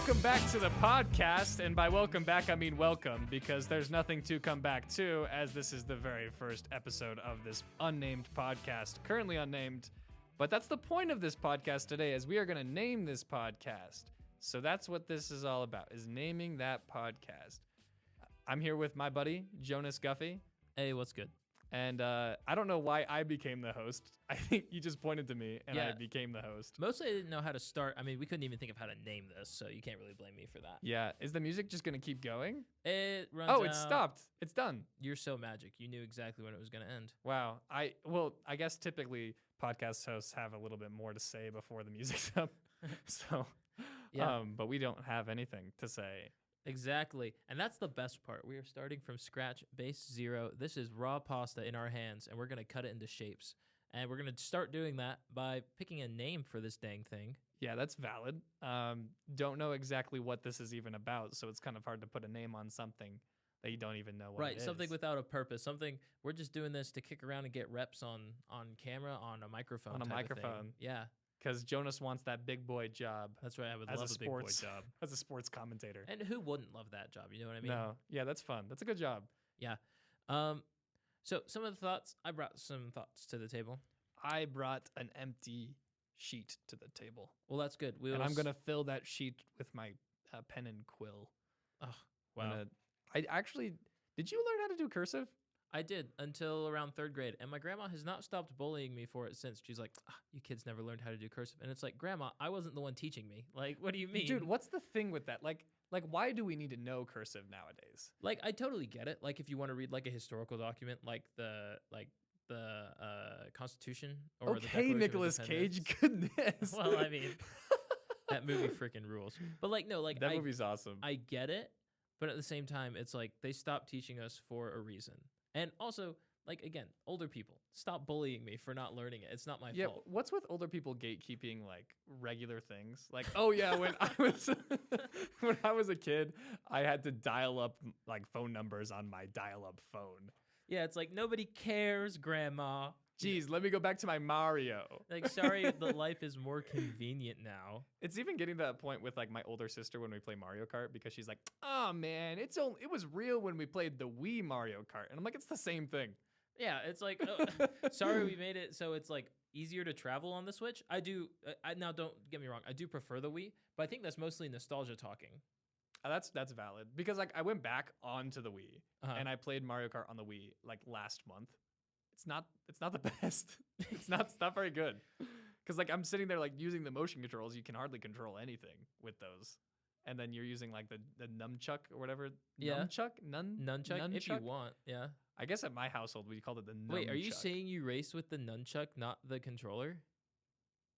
Welcome back to the podcast, and by welcome back, I mean welcome, because there's nothing to come back to, as this is the very first episode of this unnamed podcast, currently unnamed, but that's the point of this podcast today, as we are going to name this podcast. So that's what this is all about, is naming that podcast. I'm here with my buddy, Jonas Guffey. Hey, what's good? And I don't know why I became the host. I think you just pointed to me, and I became the host. Mostly I didn't know how to start. I mean, we couldn't even think of how to name this, so you can't really blame me for that. Yeah. Is the music just going to keep going? It runs Oh, out. it stopped. It's done. You're so magic. You knew exactly when it was going to end. Wow. I guess typically podcast hosts have a little bit more to say before the music's up. So, but we don't have anything to say. Exactly. And that's the best part. We are starting from scratch, base zero. This is raw pasta in our hands, and we're going to cut it into shapes. And we're going to start doing that by picking a name for this dang thing. Yeah, that's valid. Don't know exactly what this is even about, so it's kind of hard to put a name on something that you don't even know what it is. Right, something without a purpose. Something, we're just doing this to kick around and get reps on camera, on a microphone. On a microphone. Yeah. Because Jonas wants that big boy job. That's right. I would love a big boy job. As a sports commentator. And who wouldn't love that job? You know what I mean? No. Yeah, that's fun. That's a good job. Yeah. So some of the thoughts, I brought some thoughts to the table. I brought an empty sheet to the table. Well, that's good. And I'm going to fill that sheet with my pen and quill. Oh, wow. Did you learn how to do cursive? I did until around third grade, and my grandma has not stopped bullying me for it since. She's like, you kids never learned how to do cursive. And it's like, Grandma, I wasn't the one teaching me. Like, what do you mean? Dude, what's the thing with that? Like, why do we need to know cursive nowadays? Like, I totally get it. Like, if you want to read like a historical document, like the Constitution or the Declaration Nicolas of Cage, Independence. goodness. Well, I mean, that movie freaking rules. But like, no, like that movie's awesome. I get it, but at the same time, it's like they stopped teaching us for a reason. And also, like, again, older people, stop bullying me for not learning it. It's not my fault. What's with older people gatekeeping like regular things? Like, oh yeah, when I was a kid, I had to dial up like phone numbers on my dial-up phone. Yeah, it's like nobody cares, Grandma. Jeez, let me go back to my Mario. Like, sorry, the life is more convenient now. It's even getting to that point with like my older sister when we play Mario Kart, because she's like, "Oh man, it was real when we played the Wii Mario Kart," and I'm like, "It's the same thing." Yeah, it's like, sorry, we made it so it's like easier to travel on the Switch. I do. Now, don't get me wrong. I do prefer the Wii, but I think that's mostly nostalgia talking. That's valid, because like I went back onto the Wii and I played Mario Kart on the Wii like last month. It's not the best. It's not very good. Because like I'm sitting there like using the motion controls, you can hardly control anything with those. And then you're using like the nunchuck or whatever. Yeah. Nunchuck if you want. Yeah. I guess at my household we called it the nunchuck. Wait, are you saying you race with the nunchuck, not the controller?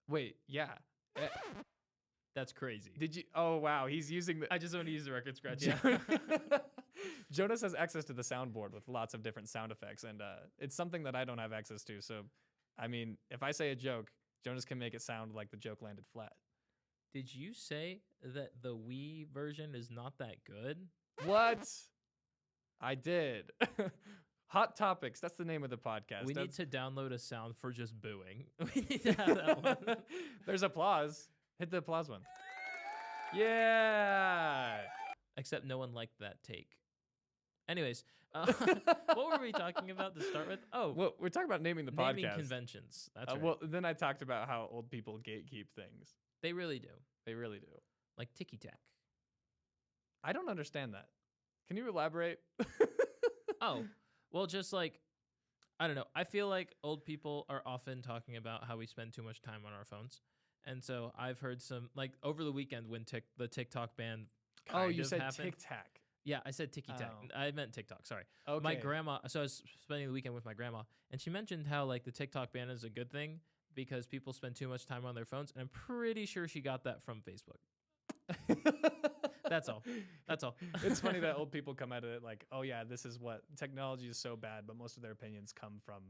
Wait, yeah. That's crazy. Did you? Oh wow, he's using the. I just want to use the record scratch. Yeah. Jonas has access to the soundboard with lots of different sound effects, and it's something that I don't have access to. So, I mean, if I say a joke, Jonas can make it sound like the joke landed flat. Did you say that the Wii version is not that good? What? I did. Hot Topics. That's the name of the podcast. We need to download a sound for just booing. We need to have that one. There's applause. Hit the applause one. Yeah. Except no one liked that take. Anyways, what were we talking about to start with? Oh, well, we're talking about naming the podcast. Naming conventions. That's right. Well, then I talked about how old people gatekeep things. They really do. They really do. Like ticky tack. I don't understand that. Can you elaborate? Oh, well, just like, I don't know. I feel like old people are often talking about how we spend too much time on our phones. And so I've heard some, like over the weekend when the TikTok ban kind of you said happened. tic-tac. Yeah, I said ticky-tack. Oh. I meant TikTok, sorry. Okay. My grandma, so I was spending the weekend with my grandma, and she mentioned how like the TikTok ban is a good thing because people spend too much time on their phones, and I'm pretty sure she got that from Facebook. That's all. It's funny that old people come at it like, oh yeah, this is what technology is so bad, but most of their opinions come from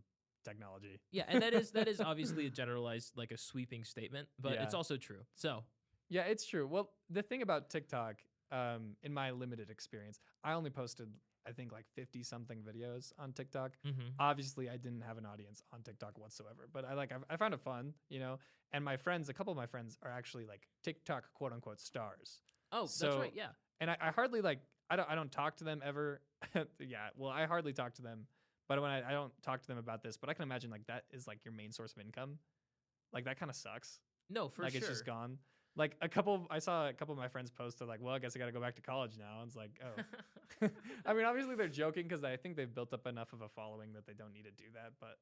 technology. Yeah, and that is obviously a generalized, like a sweeping statement, but it's also true. So yeah, it's true. Well, the thing about TikTok, in my limited experience, I only posted, I think, like 50 something videos on TikTok. Mm-hmm. Obviously, I didn't have an audience on TikTok whatsoever, but I found it fun, you know. And my friends, a couple of my friends, are actually like TikTok quote unquote stars. Oh, So- that's right. Yeah. And I hardly like I don't talk to them ever. Yeah, well, I hardly talk to them. But when I don't talk to them about this, but I can imagine like that is like your main source of income. Like that kind of sucks. No, for like sure. it's just gone. Like I saw a couple of my friends post. They're like, "Well, I guess I got to go back to college now." And it's like, oh. I mean, obviously they're joking because I think they've built up enough of a following that they don't need to do that. But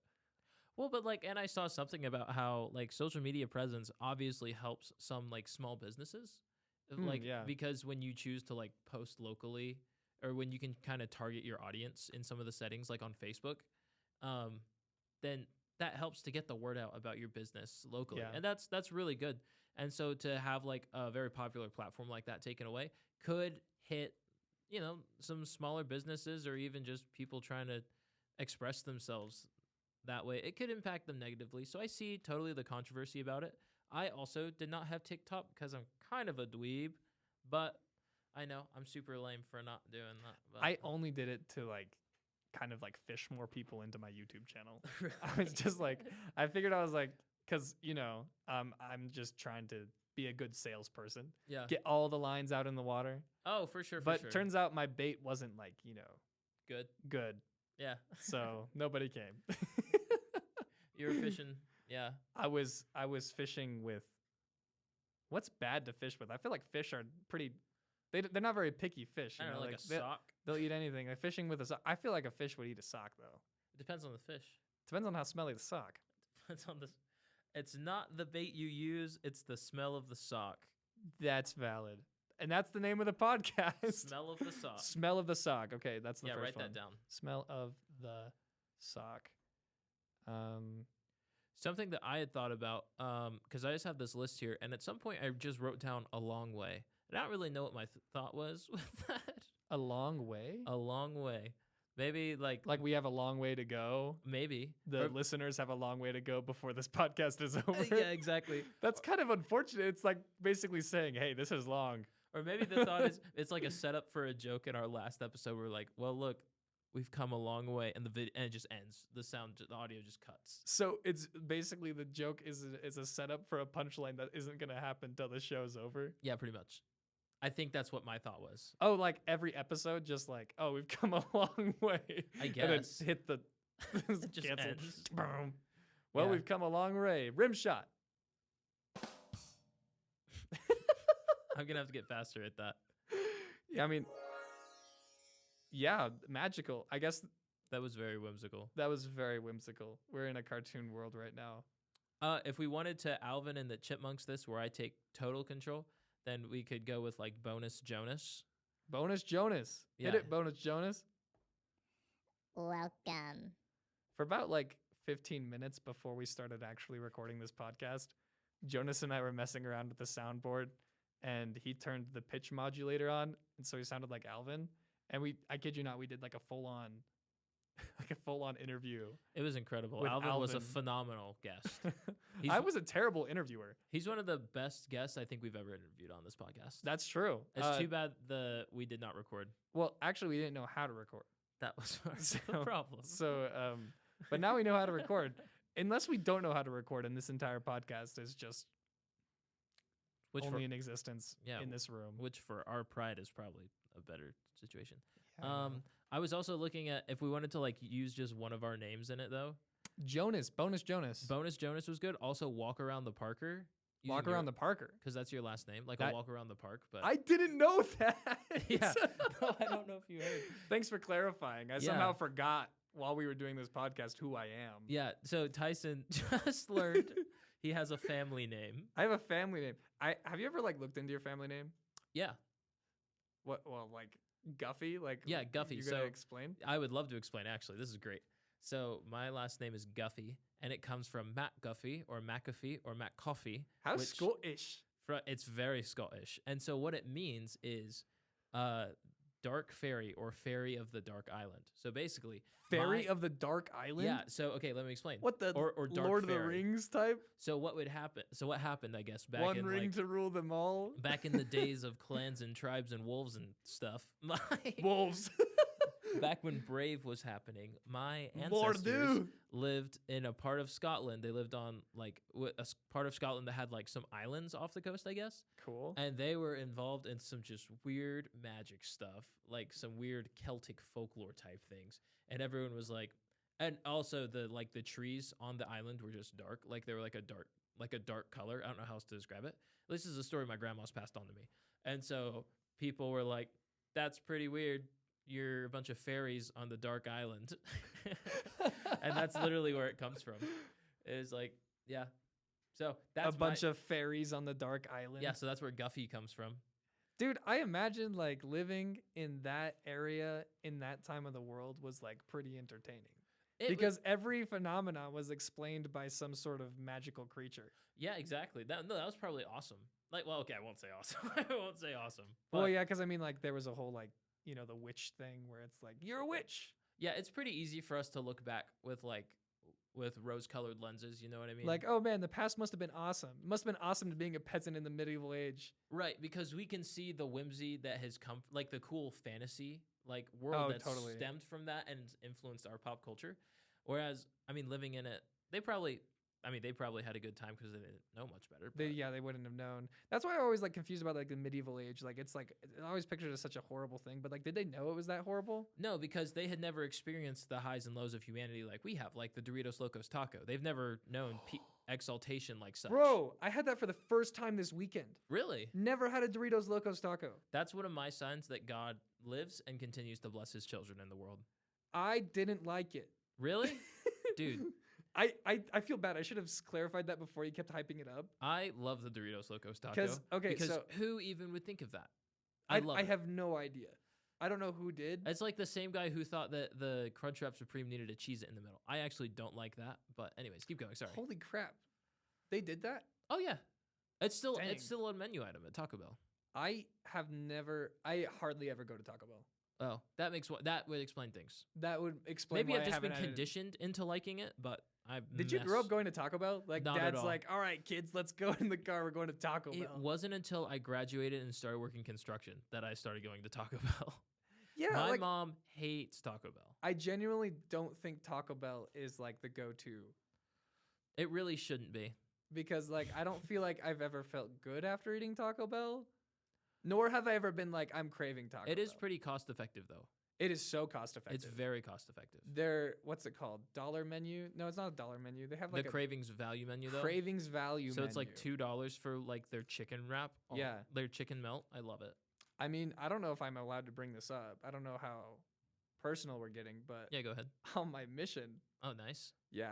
Well, but like, and I saw something about how like social media presence obviously helps some like small businesses, like yeah. because when you choose to like post locally, or when you can kind of target your audience in some of the settings, like on Facebook, then that helps to get the word out about your business locally, Yeah. and that's really good. And so to have like a very popular platform like that taken away could hit, some smaller businesses or even just people trying to express themselves that way. It could impact them negatively. So I see totally the controversy about it. I also did not have TikTok because I'm kind of a dweeb, but I know I'm super lame for not doing that. But I only did it to like kind of like fish more people into my YouTube channel. I was just like, I figured I was like, because I'm just trying to be a good salesperson, yeah. get all the lines out in the water. Oh, for sure. But sure. turns out my bait wasn't like good. good, Yeah. so nobody came. You were fishing. Yeah. I was fishing with. What's bad to fish with? I feel like fish are pretty. They're not very picky fish. I don't know, like a they- sock. They'll eat anything. Like fishing with a sock. I feel like a fish would eat a sock though. It depends on the fish. Depends on how smelly the sock. Depends on the. It's not the bait you use. It's the smell of the sock. That's valid. And that's the name of the podcast. Smell of the sock. Smell of the sock. Okay, that's the Yeah, first write one. that down. Smell of the sock. Something that I had thought about, because I just have this list here, and at some point I just wrote down a long way. And I don't really know what my thought was with that. A long way? A long way. Maybe like Like we have a long way to go. maybe The Or- listeners have a long way to go before this podcast is over. yeah, exactly. That's kind of unfortunate. It's like basically saying, hey, this is long. Or maybe the thought is it's like a setup for a joke in our last episode. We're like, well, look, we've come a long way, and and it just ends. The audio just cuts. So it's basically the joke is a setup for a punchline that isn't going to happen till the show's over. Yeah, pretty much. I think that's what my thought was. Oh, like every episode, just like, oh, we've come a long way. I And then guess. hit the It just cancel. ends. Boom. Well, Yeah. we've come a long way. Rim shot. I'm gonna have to get faster at that. Yeah, I mean, yeah, magical. I guess That was very whimsical. that was very whimsical. We're in a cartoon world right now. If we wanted to Alvin and the Chipmunks this, where I take total control, then we could go with like bonus Jonas. Bonus Jonas. Hit Yeah. it, Bonus Jonas. Welcome. For about like 15 minutes before we started actually recording this podcast, Jonas and I were messing around with the soundboard, and he turned the pitch modulator on, and so he sounded like Alvin. And I kid you not, we did like a full on interview. It was incredible. With Alvin was a Alvin. phenomenal guest. I was a terrible interviewer. He's one of the best guests I think we've ever interviewed on this podcast. That's true. It's too bad we did not record. Well, actually, we didn't know how to record. That was part of So- the problem. So, but now we know how to record. Unless we don't know how to record, and this entire podcast is just which only for, in existence yeah, in this room. which for our pride is probably a better situation. Yeah. I was also looking at if we wanted to like use just one of our names in it though. Bonus Jonas. Bonus Jonas was good. Also walk around the Parker. Walk around the Parker. because that's your last name. Like That- a walk around the park. But I didn't know that. yeah, no, I don't know if you heard. Thanks for clarifying. I Yeah. somehow forgot while we were doing this podcast who I am. Yeah, so Tyson just learned he has a family name. I have a family name. Have you ever like looked into your family name? Yeah, What? Well, like Guffey. Like Yeah, Guffey. You gonna So- explain? I would love to explain. Actually, this is great. So my last name is Guffey, and it comes from Matt Guffey or McAfee or Matt Coffey. How which- Scottish? It's very Scottish, and so what it means is dark fairy or fairy of the dark island. So basically, Fairy my- of the Dark Island. yeah. So okay, let me explain. What the or dark Lord of the fairy. Rings type? So what would happen? So what happened? I guess back One in ring like, to rule them all. back in the days of clans and tribes and wolves and stuff. Wolves. back when Brave was happening, my ancestors lived in a part of Scotland. They lived on like part of Scotland that had like some islands off the coast, I guess. Cool. And they were involved in some just weird magic stuff, like some weird Celtic folklore type things. And everyone was like, and also the trees on the island were just dark, like they were like a dark color. I don't know how else to describe it. This is a story my grandma's passed on to me. And so people were like, that's pretty weird. You're a bunch of fairies on the dark island. And that's literally where it comes from. It's like, yeah. So that's a bunch of fairies on the dark island. Yeah, so that's where Guffy comes from. Dude, I imagine like living in that area in that time of the world was like pretty entertaining. Because every phenomenon was explained by some sort of magical creature. Yeah, exactly. That was probably awesome. Like, well, okay, I won't say awesome. I won't say awesome. Well, yeah, because I mean, like, there was a whole, like, you know, the witch thing where it's like, you're a witch. Yeah, it's pretty easy for us to look back with rose-colored lenses, you know what I mean? Like, oh, man, the past must have been awesome. It must have been awesome to being a peasant in the medieval age. Right, because we can see the whimsy that has come, like, the cool fantasy, like, world that's stemmed from that and influenced our pop culture. Whereas, I mean, living in it, they probably had a good time because they didn't know much better. They wouldn't have known. That's why I always like confused about like the medieval age. Like it's like I always pictured it as such a horrible thing. But like, did they know it was that horrible? No, because they had never experienced the highs and lows of humanity like we have, like the Doritos Locos Taco. They've never known exaltation like such. Bro, I had that for the first time this weekend. Really? Never had a Doritos Locos Taco. That's one of my signs that God lives and continues to bless his children in the world. I didn't like it. Really? Dude. I feel bad. I should have clarified that before you kept hyping it up. I love the Doritos Locos Taco. Because who even would think of that? I have no idea. I don't know who did. It's like the same guy who thought that the Crunchwrap Supreme needed a Cheez-It in the middle. I actually don't like that. But anyways, keep going. Sorry. Holy crap. They did that? Oh, yeah. It's still a menu item at Taco Bell. I hardly ever go to Taco Bell. Oh, that would explain things. That would explain. Maybe why I've just been conditioned into liking it, but Did you grow up going to Taco Bell? Like Not Dad's at all. like, all right, kids, let's go in the car. We're going to Taco Bell. It wasn't until I graduated and started working construction that I started going to Taco Bell. Yeah, my mom hates Taco Bell. I genuinely don't think Taco Bell is like the go-to. It really shouldn't be. Because like I don't feel like I've ever felt good after eating Taco Bell. Nor have I ever been like, I'm craving Taco Bell. It is pretty cost effective though. It is so cost effective. It's very cost effective. What's it called? Dollar menu? No, it's not a dollar menu. They have like the Cravings value menu though. Cravings value so menu. It's like $2 for like their chicken wrap. Yeah. Their chicken melt. I love it. I mean, I don't know if I'm allowed to bring this up. I don't know how personal we're getting, but yeah, go ahead. On my mission. Oh, nice. Yeah,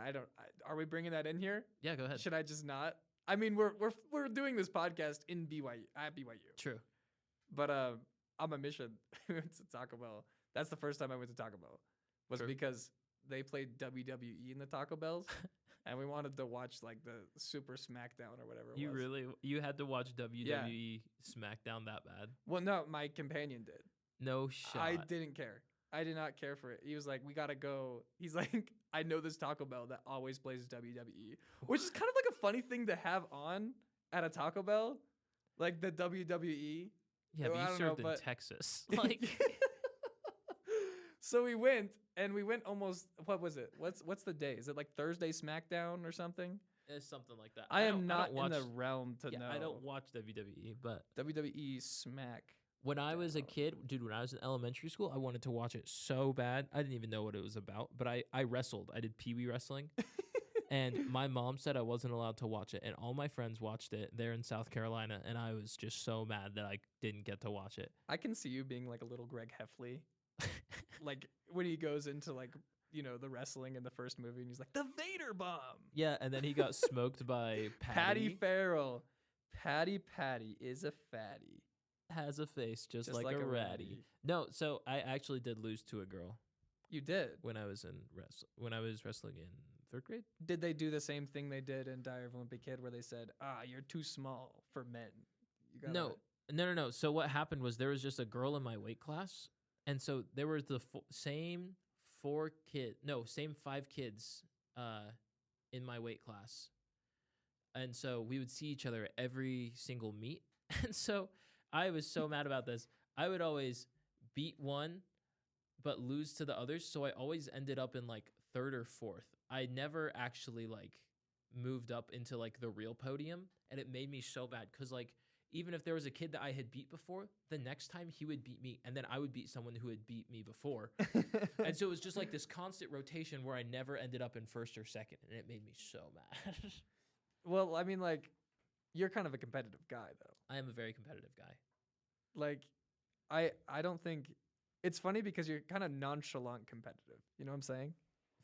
are we bringing that in here? Yeah, go ahead. Should I just not? I mean, we're doing this podcast in BYU at BYU. True. But on my mission to Taco Bell. That's the first time I went to Taco Bell. Was True. Because they played WWE in the Taco Bells, and we wanted to watch like the Super SmackDown or whatever. You had to watch WWE SmackDown that bad? Well, no, my companion did. No shot. I didn't care. I did not care for it. He was like, we gotta go. He's like, I know this Taco Bell that always plays WWE, which is kind of like a funny thing to have on at a Taco Bell, like the WWE. Yeah, but you served in Texas. Like, so we went almost. What was it? What's the day? Is it like Thursday SmackDown or something? It's something like that. I am not in the realm to know. I don't watch WWE, but WWE Smack. When I was a kid, dude, when I was in elementary school, I wanted to watch it so bad. I didn't even know what it was about, but I wrestled. I did Pee Wee wrestling. And my mom said I wasn't allowed to watch it, and all my friends watched it. They're in South Carolina, and I was just so mad that I didn't get to watch it. I can see you being like a little Greg Heffley. Like when he goes into like, you know, the wrestling in the first movie, and he's like, the Vader bomb. Yeah, and then he got smoked by Patty Farrell. Patty is a fatty. Has a face just like a ratty. No, so I actually did lose to a girl. You did? When I was wrestling in 3rd grade. Did they do the same thing they did in Diary of a Wimpy Kid where they said, you're too small for men? No. So what happened was there was just a girl in my weight class. And so there were the same 5 kids in my weight class. And so we would see each other at every single meet. And so I was so mad about this. I would always beat one, but lose to the others. So I always ended up in like third or fourth. I never actually like moved up into like the real podium, and it made me so bad because like even if there was a kid that I had beat before, the next time he would beat me, and then I would beat someone who had beat me before. And so it was just like this constant rotation where I never ended up in first or second, and it made me so mad. Well, I mean, like, you're kind of a competitive guy, though. I am a very competitive guy. Like, I don't think it's funny because you're kind of nonchalant competitive. You know what I'm saying?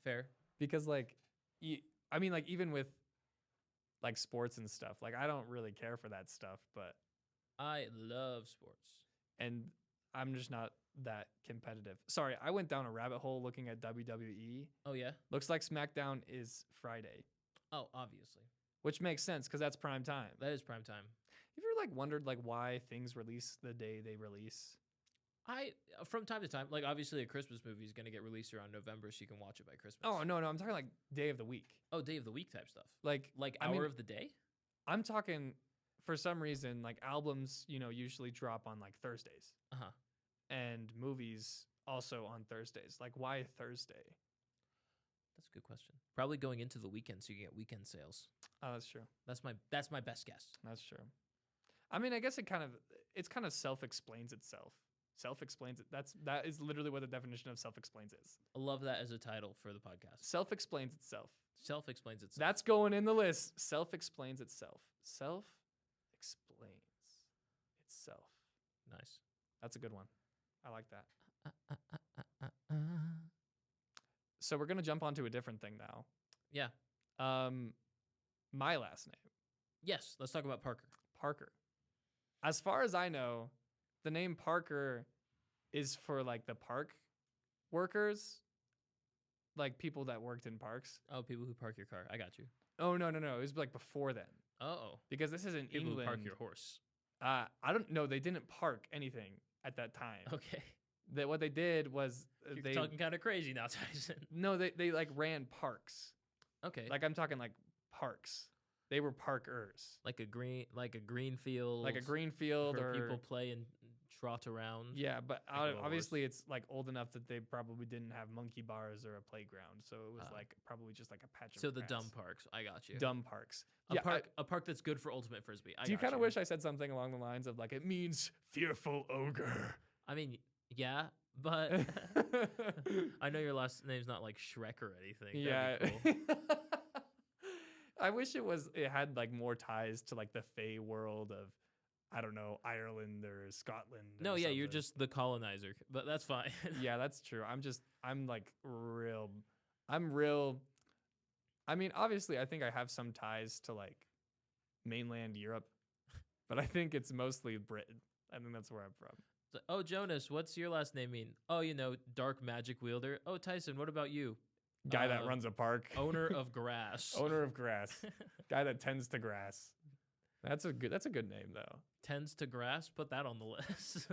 Fair. Because like, I mean, like even with like sports and stuff, like I don't really care for that stuff, but I love sports. and I'm just not that competitive. Sorry, I went down a rabbit hole looking at WWE. Oh, yeah? Looks like SmackDown is Friday, Oh, obviously. which makes sense because that's prime time. That is prime time. Have you ever like wondered like why things release the day they release? From time to time, like obviously a Christmas movie is going to get released around November so you can watch it by Christmas. Oh no, I'm talking like day of the week. Oh, day of the week type stuff. Like I hour mean, of the day? I'm talking for some reason like albums, usually drop on like Thursdays. Uh-huh. And movies also on Thursdays. Like why Thursday? That's a good question. Probably going into the weekend so you get weekend sales. Oh, that's true. That's my best guess. That's true. I mean, I guess it's kind of self-explains itself. Self-explains it. That is literally what the definition of self-explains is. I love that as a title for the podcast. Self-explains itself. Self-explains itself. That's going in the list. Self-explains itself. Self-explains itself. Nice. That's a good one. I like that. So we're gonna jump onto a different thing now. Yeah. My last name. Yes. Let's talk about Parker. Parker. As far as I know, the name Parker is for like the park workers, like people that worked in parks. Oh, people who park your car. I got you. Oh no. It was like before then. Oh. Because this is in People England. who park your horse. I don't know. They didn't park anything at that time. Okay. That what they did was You're talking kind of crazy now, Tyson. No, they like ran parks. Okay. Like I'm talking like parks. They were parkers. Like a green field. Like a green field where or people play and trot around. Yeah, but Like a obviously it's like old enough that they probably didn't have monkey bars or a playground, so it was like probably just like a patch of So the grass. dumb parks. I got you. Dumb parks. A park that's good for ultimate frisbee. Do you kind of wish I said something along the lines of like it means fearful ogre? I mean, yeah, but I know your last name's not like Shrek or anything. Yeah. That'd be cool. I wish it had like more ties to like the Fey world of, I don't know, Ireland or Scotland. No, yeah, you're something. just the colonizer, but that's fine. Yeah, that's true. I'm real. I mean, obviously, I think I have some ties to like mainland Europe, but I think it's mostly Britain. I think that's where I'm from. So, oh, Jonas, what's your last name mean? Oh, dark magic wielder. Oh, Tyson, what about you? Guy that runs a park. Owner of grass. Owner of grass. Guy that tends to grass. That's a good name though. Tends to grass. Put that on the list.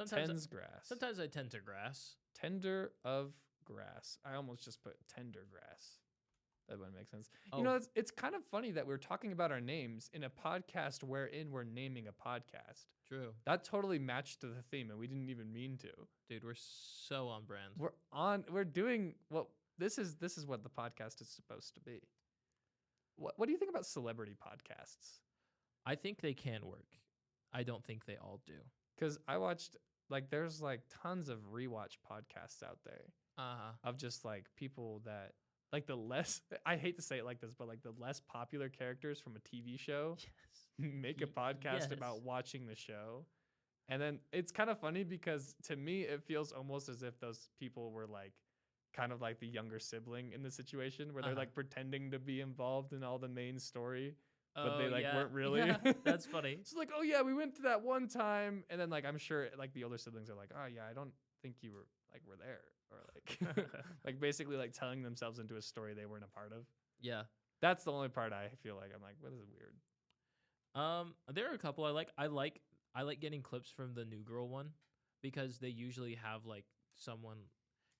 Tends grass. Sometimes I tend to grass. Tender of grass. I almost just put tender grass. That wouldn't make sense. Oh. It's kind of funny that we're talking about our names in a podcast wherein we're naming a podcast. True. That totally matched to the theme, and we didn't even mean to. Dude, we're so on brand. We're doing what this is what the podcast is supposed to be. What do you think about celebrity podcasts? I think they can work. I don't think they all do. Because I watched there's like tons of rewatch podcasts out there of just like people that like the less, I hate to say it like this, but like the less popular characters from a TV show make a podcast about watching the show. And then it's kind of funny because to me, it feels almost as if those people were like kind of like the younger sibling in the situation where they're like pretending to be involved in all the main story, but they weren't really. Yeah, that's funny. It's like, oh yeah, we went to that one time. And then like, I'm sure like the older siblings are like, oh yeah, I don't think you were there. Or like, like basically like telling themselves into a story they weren't a part of. Yeah. That's the only part I feel like I'm like, what is weird? There are a couple I like. I like getting clips from the New Girl one because they usually have like someone,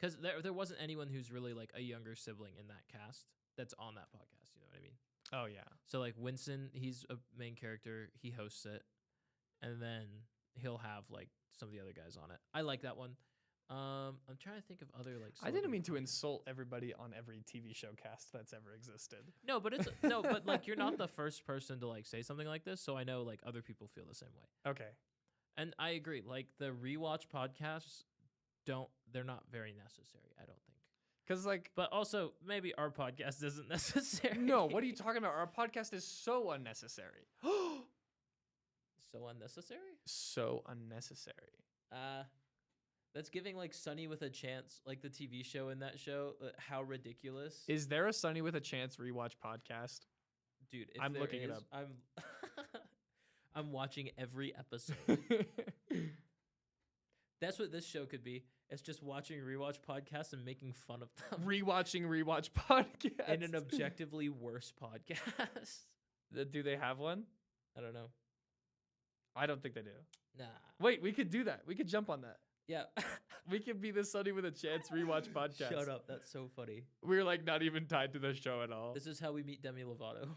because there wasn't anyone who's really like a younger sibling in that cast that's on that podcast. You know what I mean? Oh yeah. So like Winston, he's a main character. He hosts it, and then he'll have like some of the other guys on it. I like that one. I'm trying to think of other like. I didn't mean to celebrity insult everybody on every TV show cast that's ever existed. podcasts. No, but it's no, but like you're not the first person to like say something like this, so I know like other people feel the same way. Okay. And I agree. Like the rewatch podcasts they're not very necessary, I don't think. Because like, But also maybe our podcast isn't necessary. no, what are you talking about? Our podcast is so unnecessary. So unnecessary? So unnecessary. That's giving like Sunny with a Chance, like the TV show in that show, how ridiculous. Is there a Sunny with a Chance rewatch podcast? Dude, if I'm there looking it is, up. I'm watching every episode. That's what this show could be. It's just watching rewatch podcasts and making fun of them. Rewatching rewatch podcast. In an objectively worse podcast. Do they have one? I don't know. I don't think they do. Nah. Wait, we could do that. We could jump on that. Yeah. We could be the Sunny with a Chance rewatch podcast. Shut up. That's so funny. We're like not even tied to the show at all. This is how we meet Demi Lovato.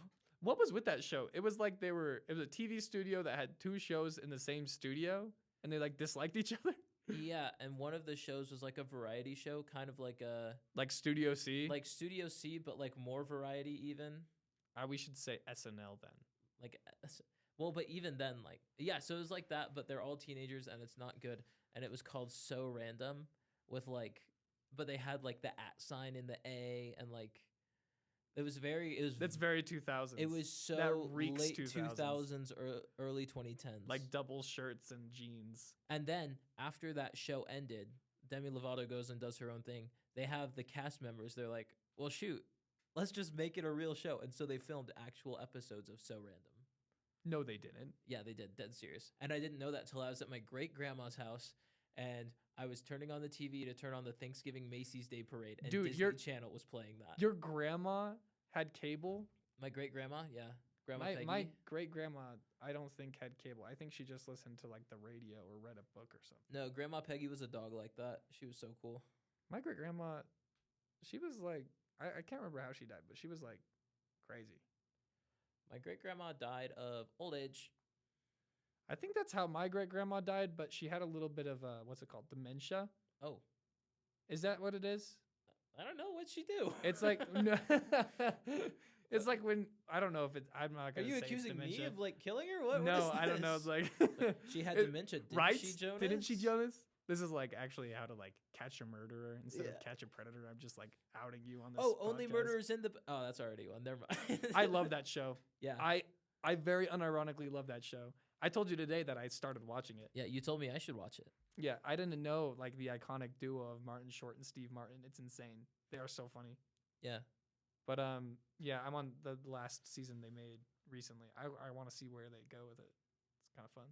What was with that show? It was like it was a TV studio that had two shows in the same studio and they like disliked each other. Yeah, and one of the shows was like a variety show, kind of like a Like Studio C. like Studio C, but like more variety even. We should say SNL then. Like well, but even then, like yeah, so it was like that, but they're all teenagers and it's not good. And it was called So Random with like but they had like the @ sign in the A and like That's very 2000s. it was so That reeks late 2000s. 2000s or early 2010s. Like double shirts and jeans. And then after that show ended, Demi Lovato goes and does her own thing. They have the cast members. They're like, well, shoot, let's just make it a real show. And so they filmed actual episodes of So Random. No, they didn't. Yeah, they did. Dead serious. And I didn't know that till I was at my great grandma's house and I was turning on the TV to turn on the Thanksgiving Macy's Day Parade. And Dude, Disney Channel was playing that. Your grandma had cable? My great grandma, yeah. Grandma My Peggy. great grandma, I don't think had cable. I think she just listened to like the radio or read a book or something. No, Grandma Peggy was a dog like that. She was so cool. My great grandma, she was like, I can't remember how she died, but she was like crazy. My great grandma died of old age. I think that's how my great grandma died, but she had a little bit of what's it called? Dementia? Oh, Is that what it is? I don't know. What'd she do? It's like no, it's like when I don't know if it. I'm not Are gonna you say it's accusing me dementia. of like killing her? What? No, what is I don't know. It's this? like She had it- dementia, didn't right? she, Jonas? Didn't she, Jonas? This is like actually how to like catch a murderer instead Yeah. of catch a predator. I'm just like outing you on this. Oh, only podcast. murderers in the. Oh, that's already one. Never mind. I love that show. Yeah. I very unironically love that show. I told you today that I started watching it. Yeah, you told me I should watch it. Yeah, I didn't know like the iconic duo of Martin Short and Steve Martin. It's insane. They are so funny. Yeah. But yeah, I'm on the last season they made recently. I want to see where they go with it. It's kind of fun.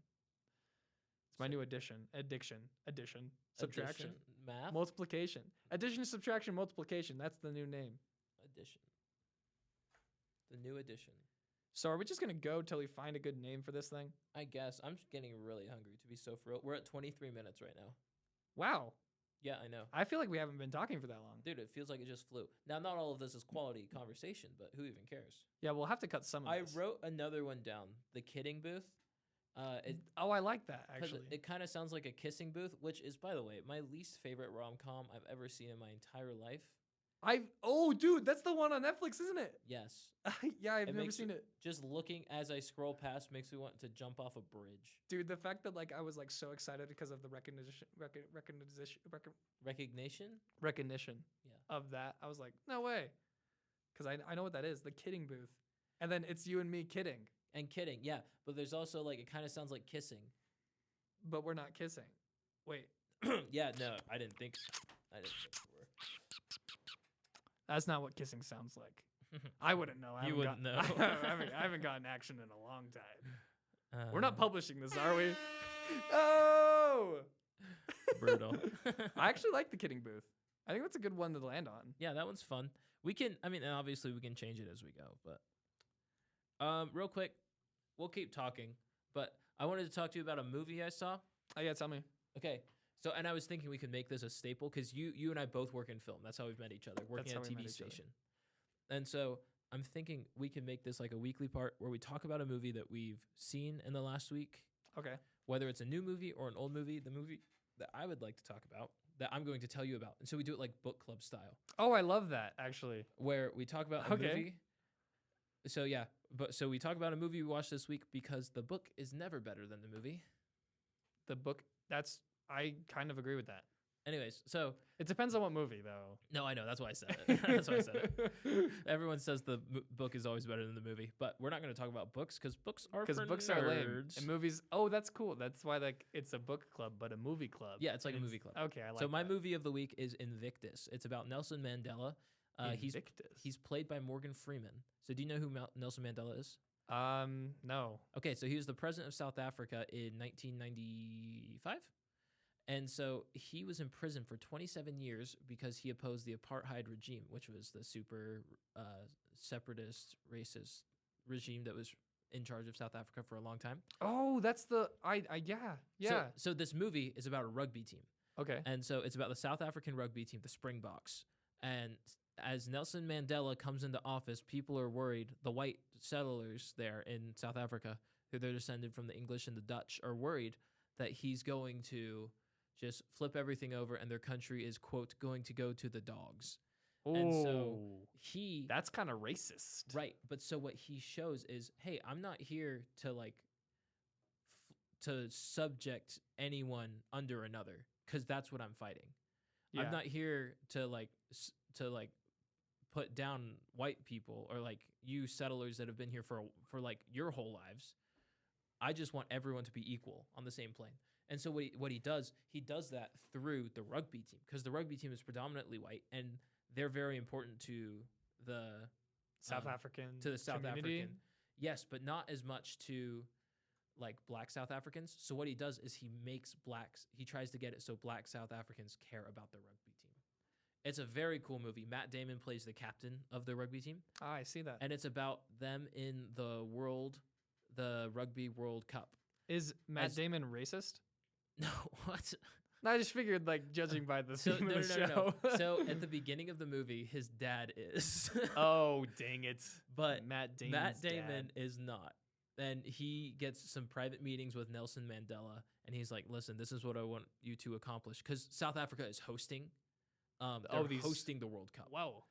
It's my new addition, subtraction, Addition, math, multiplication, addition, subtraction, multiplication. That's the new name. addition. The new addition. So are we just gonna go till we find a good name for this thing? I guess I'm just getting really hungry to be so for real. We're at 23 minutes right now. Wow, Yeah, I know. I feel like we haven't been talking for that long. Dude, it feels like it just flew. Now, not all of this is quality conversation, but who even cares? Yeah, we'll have to cut some of I this. wrote another one down. The kidding booth. Oh, I like that 'Cause actually. it kind of sounds like a kissing booth, which is, by the way, my least favorite rom-com I've ever seen in my entire life. Dude, that's the one on Netflix, isn't it? Yes. Yeah, I've It never makes seen it. Just looking as I scroll past makes me want to jump off a bridge. Dude, the fact that like I was like so excited because of the Recognition? recognition Yeah. of that, I was like, no way, because I know what that is, the kidding booth, and then it's you and me kidding, And kidding, yeah. But there's also like, it kind of sounds like kissing. but we're not kissing. Wait, Yeah, no, I didn't think so. I didn't think we were. that's not what kissing sounds like. I wouldn't know. You wouldn't know. I haven't gotten action in a long time. We're not Uh, publishing this, are we? Oh, Brutal. I actually like the kidding booth. I think that's a good one to land on. Yeah, that one's fun. We can, I mean, and obviously we can change it as we go, but real quick, we'll keep talking, but I wanted to talk to you about a movie I saw. Oh yeah, tell me. Okay. So, and I was thinking we could make this a staple because you and I both work in film. That's how we've met each other, working That's at a how we met TV each other. station. And so I'm thinking we can make this like a weekly part where we talk about a movie that we've seen in the last week, Okay. whether it's a new movie or an old movie. The movie that I would like to talk about that I'm going to tell you about. And so we do it like book club style, Oh, I love that actually. where we talk about a Okay. movie. So yeah, so we talk about a movie we watched this week because the book is never better than the movie. The book. I kind of agree with that. Anyways, so It depends on what movie though. no, I know that's why I said it. That's why I said it. Everyone says the book is always better than the movie, but we're not going to talk about books because books are Because for books nerds. are lame and movies. Oh, that's cool. That's why like it's a book club, but a movie club. Yeah, it's like And a movie club. Okay, I like So my that. movie of the week is Invictus. It's about Nelson Mandela. Invictus. He's played by Morgan Freeman. So do you know who Nelson Mandela is? No. Okay, so he was the president of South Africa in 1995. And so he was in prison for 27 years because he opposed the apartheid regime, which was the super separatist, racist regime that was in charge of South Africa for a long time. Oh, that's the yeah. So this movie is about a rugby team. Okay. And so it's about the South African rugby team, the Springboks. And as Nelson Mandela comes into office, people are worried. The white settlers there in South Africa, who they're descended from the English and the Dutch, are worried that he's going to just flip everything over and their country is, quote, going to go to the dogs. And so he... That's kind of racist. Right. But so what he shows is, hey, I'm not here to like to subject anyone under another because that's what I'm fighting. Yeah. I'm not here to like put down white people or like you settlers that have been here for like your whole lives. I just want everyone to be equal on the same plane. And so what he does that through the rugby team because the rugby team is predominantly white and they're very important to the South African community. African. Yes, but not as much to like black South Africans. So what he does is he tries to get it so black South Africans care about the rugby team. It's a very cool movie. Matt Damon plays the captain of the rugby team. Ah, I see that. And it's about them in the Rugby World Cup. Is Matt Damon racist? No, what? I just figured, like, judging by the theme of the show. No. So at the beginning of the movie, his dad is. Oh, dang it! But Matt Damon is not. And he gets some private meetings with Nelson Mandela, and he's like, "Listen, this is what I want you to accomplish." Because South Africa is hosting. Hosting the World Cup. Whoa!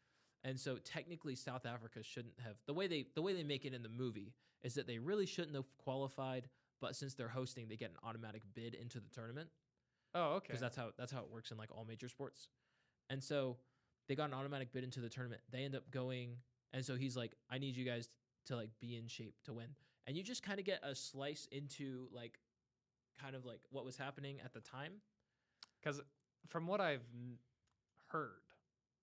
And so technically, South Africa shouldn't have the way they make it in the movie is that they really shouldn't have qualified, but since they're hosting, they get an automatic bid into the tournament. Oh, okay. Because that's how it works in like all major sports. And so they got an automatic bid into the tournament. They end up going, and so he's like, I need you guys to like be in shape to win. And you just kind of get a slice into like kind of like what was happening at the time. Because from what I've heard,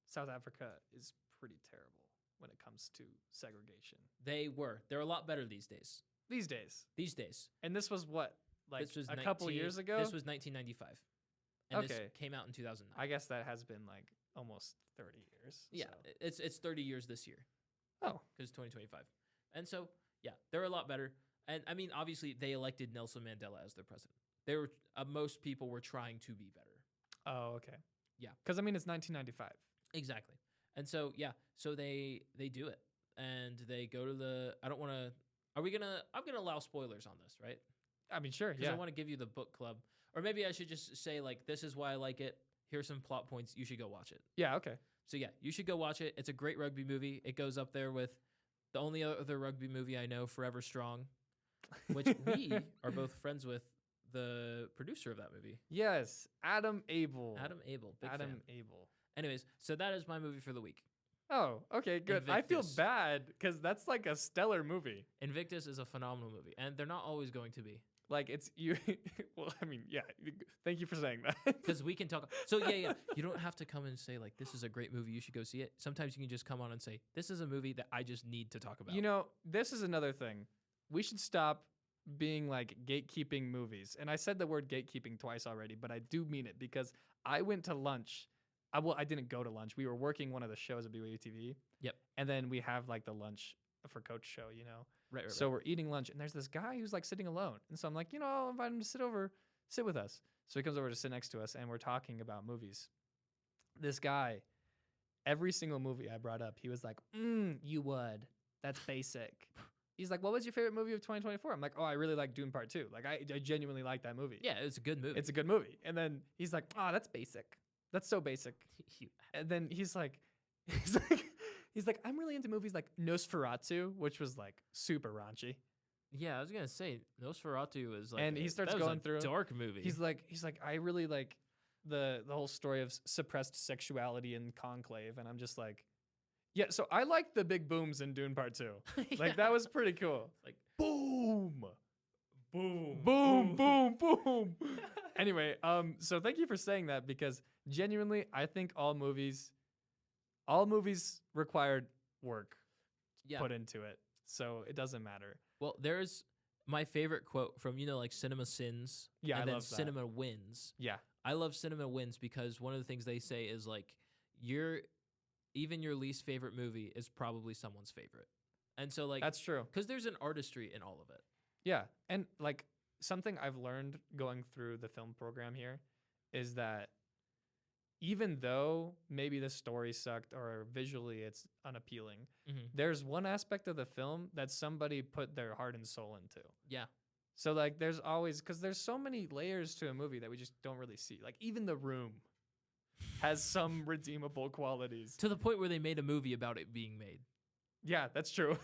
South Africa is pretty terrible when it comes to segregation. They're a lot better these days. These days. And this was what? Like this was a couple years ago? This was 1995. And this Okay. came out in 2009. I guess that has been like almost 30 years. Yeah, so. it's 30 years this year. Oh. Because 2025. And so, yeah, they're a lot better. And I mean, obviously, they elected Nelson Mandela as their president. They were most people were trying to be better. Oh, okay. Yeah. Because I mean, it's 1995. Exactly. And so, yeah, so they do it. And they go to the I don't want to I'm going to allow spoilers on this, right? I mean, sure, Because yeah. I want to give you the book club. Or maybe I should just say, like, this is why I like it. Here's some plot points. You should go watch it. Yeah, okay. So, yeah, you should go watch it. It's a great rugby movie. It goes up there with the only other rugby movie I know, Forever Strong, which we are both friends with the producer of that movie. Yes, Adam Abel. Big Adam fan. Abel. Anyways, so that is my movie for the week. Oh, okay, good. I feel Invictus. bad because that's like a stellar movie. Invictus is a phenomenal movie, and they're not always going to be. Like it's you. Well, I mean, yeah. Thank you for saying that. Because we can talk. So yeah. You don't have to come and say like this is a great movie. You should go see it. Sometimes you can just come on and say this is a movie that I just need to talk about. You know, this is another thing. We should stop being like gatekeeping movies. And I said the word gatekeeping twice already, but I do mean it because I went to lunch. I didn't go to lunch. We were working one of the shows at BYU TV. Yep. And then we have like the lunch for coach show, you know. Right. So we're eating lunch, and there's this guy who's like sitting alone. And so I'm like, you know, I'll invite him to sit with us. So he comes over to sit next to us, and we're talking about movies. This guy, every single movie I brought up, he was like, you would. That's basic. He's like, what was your favorite movie of 2024? I'm like, oh, I really like Dune Part 2. Like, I genuinely like that movie. Yeah, it's a good movie. It's a good movie. And then he's like, oh, that's basic. That's so basic. You- And then he's like, he's like, he's like, I'm really into movies like Nosferatu, which was like super raunchy. yeah, I was gonna say Nosferatu is like, And he starts that was going a through- dark movie. He's like, I really like the whole story of suppressed sexuality in Conclave, and I'm just like, yeah. So I like the big booms in Dune Part 2. Like that was pretty cool. like Boom, boom, boom, boom, boom. Anyway, so thank you for saying that because genuinely, I think all movies required work Yeah. put into it, so it doesn't matter. Well, there's my favorite quote from like Cinema Sins. Yeah, and I then love that. Cinema Wins. Yeah, I love Cinema Wins because one of the things they say is like even your least favorite movie is probably someone's favorite. And so like that's true. because there's an artistry in all of it. Yeah, and like something I've learned going through the film program here is that even though maybe the story sucked or visually it's unappealing, there's one aspect of the film that somebody put their heart and soul into. Yeah. So like there's always, because there's so many layers to a movie that we just don't really see. Like even The Room has some redeemable qualities. To the point where they made a movie about it being made. Yeah, that's true.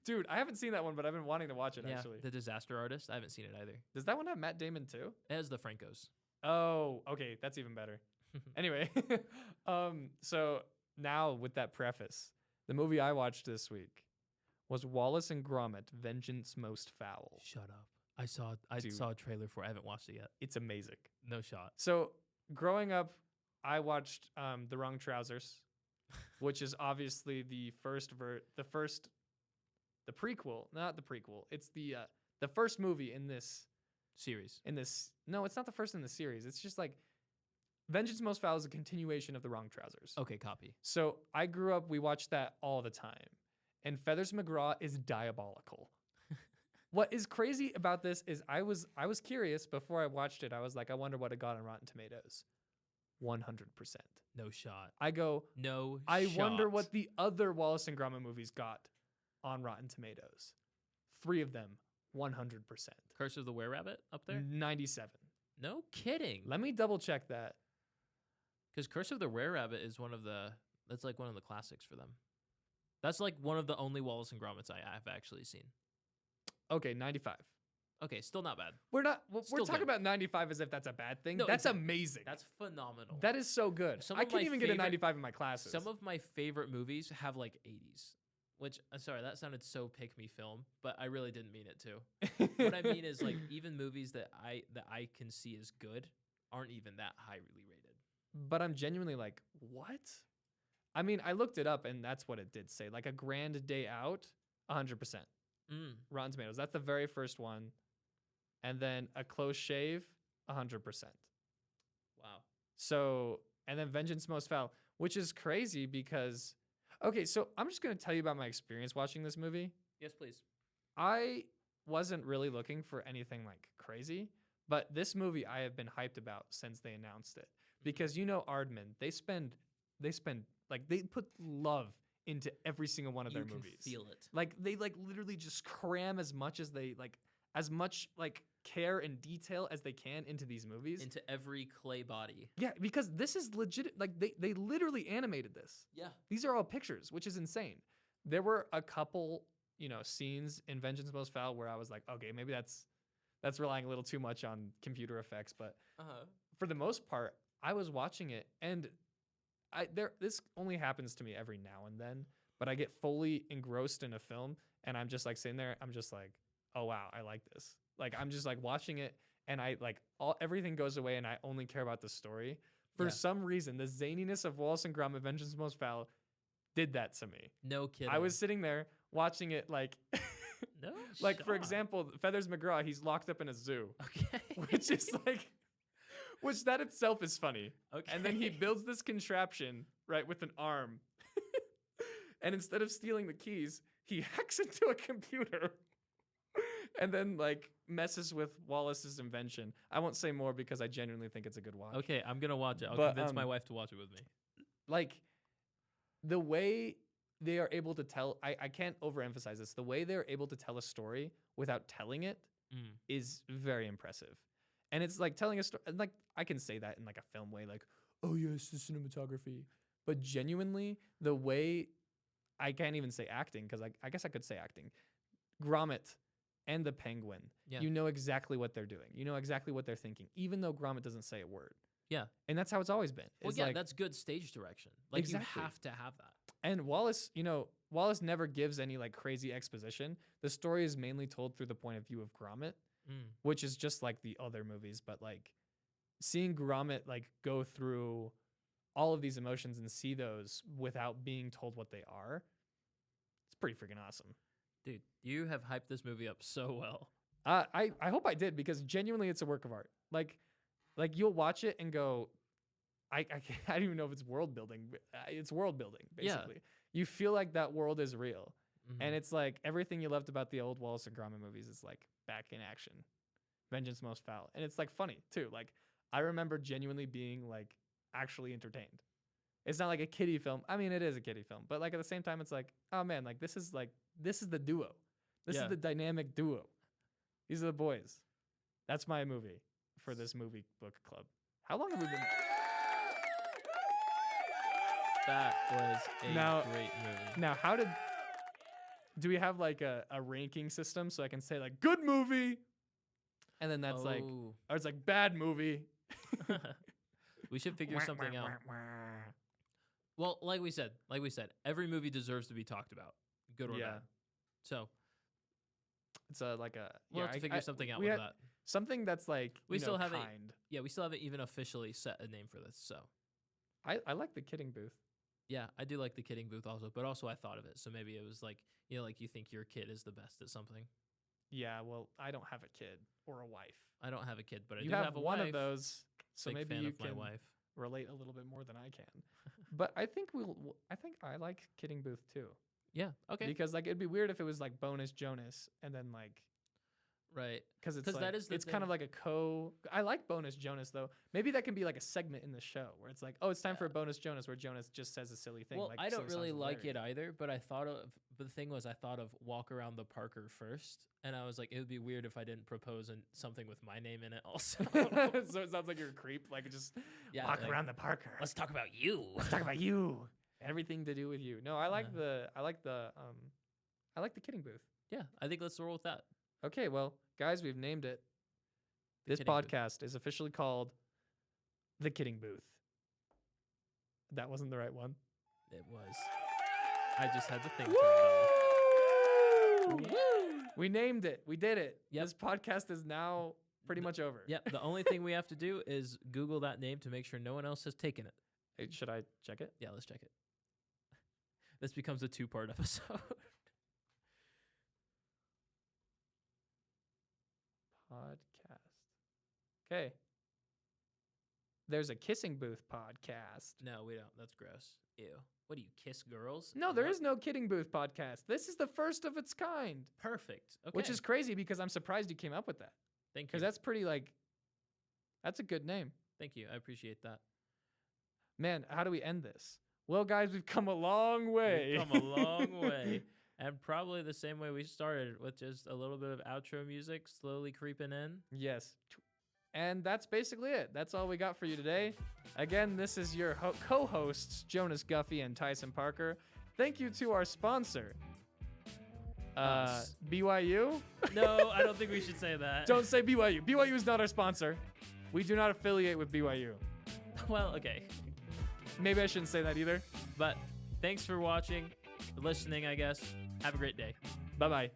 Dude, I haven't seen that one, but I've been wanting to watch it actually. The Disaster Artist. I haven't seen it either. Does that one have Matt Damon too? It has the Francos. Oh, okay, that's even better. Anyway, so now with that preface, the movie I watched this week was Wallace and Gromit: Vengeance Most Fowl. Shut up. I saw Dude. a trailer for it. I haven't watched it yet. It's amazing. No shot. So growing up, I watched The Wrong Trousers, which is obviously the prequel, not the prequel. It's the first movie in this Series. No, it's not the first in the series. It's just like Vengeance Most Foul is a continuation of The Wrong Trousers. Okay, copy. So I grew up, we watched that all the time. And Feathers McGraw is diabolical. What is crazy about this is I was curious before I watched it. I was like, I wonder what it got on Rotten Tomatoes. 100%. No shot. I go, No I shot. wonder what the other Wallace and Gromit movies got on Rotten Tomatoes. 3 of them, 100%. Curse of the Were-Rabbit up there? 97. No kidding. Let me double check that. Because Curse of the Were-Rabbit is that's like one of the classics for them. That's like one of the only Wallace and Gromits I've actually seen. Okay, 95. Okay, still not bad. We're Still talking good. about 95 as if that's a bad thing. No, That's exactly. amazing. That's phenomenal. That is so good. Some I of can't my even get a favorite- 95 in my classes. Some of my favorite movies have like 80s, which sorry, that sounded so pick me film, but I really didn't mean it to. What I mean is like even movies that I can see as good aren't even that highly rated. But I'm genuinely like, what? I mean, I looked it up and that's what it did say. Like A Grand Day Out, 100%. Rotten Tomatoes. That's the very first one. And then A Close Shave, 100%. Wow. So, and then Vengeance Most Foul, which is crazy because, okay, so I'm just going to tell you about my experience watching this movie. Yes, please. I wasn't really looking for anything like crazy, but this movie I have been hyped about since they announced it. Because you know Aardman, they put love into every single one of their movies. You can feel it. Like they like literally just cram as much care and detail as they can into these movies. Into every clay body. Yeah, because this is legit. Like they literally animated this. Yeah. These are all pictures, which is insane. There were a couple, scenes in Vengeance Most Foul where I was like, okay, maybe that's relying a little too much on computer effects, but for the most part, I was watching it and this only happens to me every now and then, but I get fully engrossed in a film and I'm just like sitting there, I'm just like, oh wow, I like this. Like I'm just like watching it and I like everything goes away and I only care about the story. For some reason, the zaniness of Wallace and Gromit: Vengeance Most Foul did that to me. No kidding. I was sitting there watching it like no like for shot. example, Feathers McGraw, he's locked up in a zoo. Okay. Which is like which that itself is funny. Okay. And then he builds this contraption, right, with an arm. And instead of stealing the keys, he hacks into a computer and then like messes with Wallace's invention. I won't say more because I genuinely think it's a good watch. Okay, I'm gonna watch it. I'll But, convince my wife to watch it with me. Like the way they are able to tell, I can't overemphasize this. The way they're able to tell a story without telling it is very impressive. And it's like telling a story, like I can say that in like a film way, like, oh yes, the cinematography. But genuinely, the way, I can't even say acting, because I guess I could say acting. Gromit and the penguin, Yeah. you know exactly what they're doing. You know exactly what they're thinking, even though Gromit doesn't say a word. Yeah. And that's how it's always been. Well, It's yeah, like, that's good stage direction. Like, Exactly. you have to have that. and Wallace, Wallace never gives any like crazy exposition. The story is mainly told through the point of view of Gromit, which is just like the other movies, but like seeing Gromit like go through all of these emotions and see those without being told what they are, it's pretty freaking awesome. Dude, you have hyped this movie up so well. I hope I did, because genuinely it's a work of art. Like you'll watch it and go, I don't even know if it's world building. But it's world building, Yeah. basically. You feel like that world is real. Mhm. And it's like everything you loved about the old Wallace and Gromit movies is like back in action. Vengeance Most Foul. And it's like funny too. Like I remember genuinely being like actually entertained. It's not like a kiddie film. I mean, it is a kiddie film, but like at the same time, it's like, oh man, like this is the duo. This Yeah. is the dynamic duo. These are the boys. That's my movie for this movie book club. How long have we been? That was a Now- great movie. Now, do we have like a ranking system so I can say like good movie, and then that's like, Oh. or it's like bad movie. We should figure something out. Well, like we said, every movie deserves to be talked about, good or Yeah. bad. So It's we'll we'll have to figure something out we with had- that. something that's like We still haven't- kind. Yeah, we still haven't even officially set a name for this. So I like the kidding booth. yeah, I do like the kidding booth also, but also I thought of it. So maybe it was like, like you think your kid is the best at something. Yeah, well, I don't have a kid or a wife. I don't have a kid, but I You do have have a one wife. of those, so Big maybe fan you of my can wife. relate a little bit more than I can. But I think I like kidding booth too, Yeah. Okay. because like it'd be weird if it was like bonus Jonas and then like, Right. because it's 'Cause like, that is the it's kind of thing. like I like bonus Jonas though. Maybe that can be like a segment in the show where it's like, oh, it's time for a bonus Jonas, where Jonas just says a silly thing. Well, like, I don't silly really sounds like it hilarious. either, but but the thing was, I thought of Walk Around the Parker first, and I was like, it would be weird if I didn't propose something with my name in it also. So it sounds like you're a creep. Like just Yeah, walk like, around the Parker. Let's talk about you. Let's talk about you. Everything to do with you. No, I like I like the kidding booth. Yeah, I think let's roll with that. Okay, well, guys, we've named it. The This Kidding Booth. podcast is officially called The Kidding Booth. That wasn't the right one. It was. I just had the thing turned on. Woo! We named it. We did it. Yep. This podcast is now pretty much over. Yep. The only thing we have to do is Google that name to make sure no one else has taken it. Hey, should I check it? Yeah, let's check it. This becomes a 2-part episode. Podcast. Okay. There's a Kissing Booth podcast. No, we don't. That's gross. Ew. What do you kiss girls? No, there is no Kidding Booth podcast. This is the first of its kind, Perfect. Okay. which is crazy because I'm surprised you came up with that. Thank you. Because that's pretty that's a good name. Thank you. I appreciate that. Man, how do we end this? Well, guys, we've come a long way. We've come a long way. And probably the same way we started, with just a little bit of outro music slowly creeping in. Yes. And that's basically it. That's all we got for you today. Again, this is your co-hosts, Jonas Guffey and Tyson Parker. Thank you to our sponsor, Us. BYU. No, I don't think we should say that. Don't say BYU. BYU is not our sponsor. We do not affiliate with BYU. Well, okay. Maybe I shouldn't say that either. But thanks for watching, for listening, I guess. Have a great day. Bye-bye.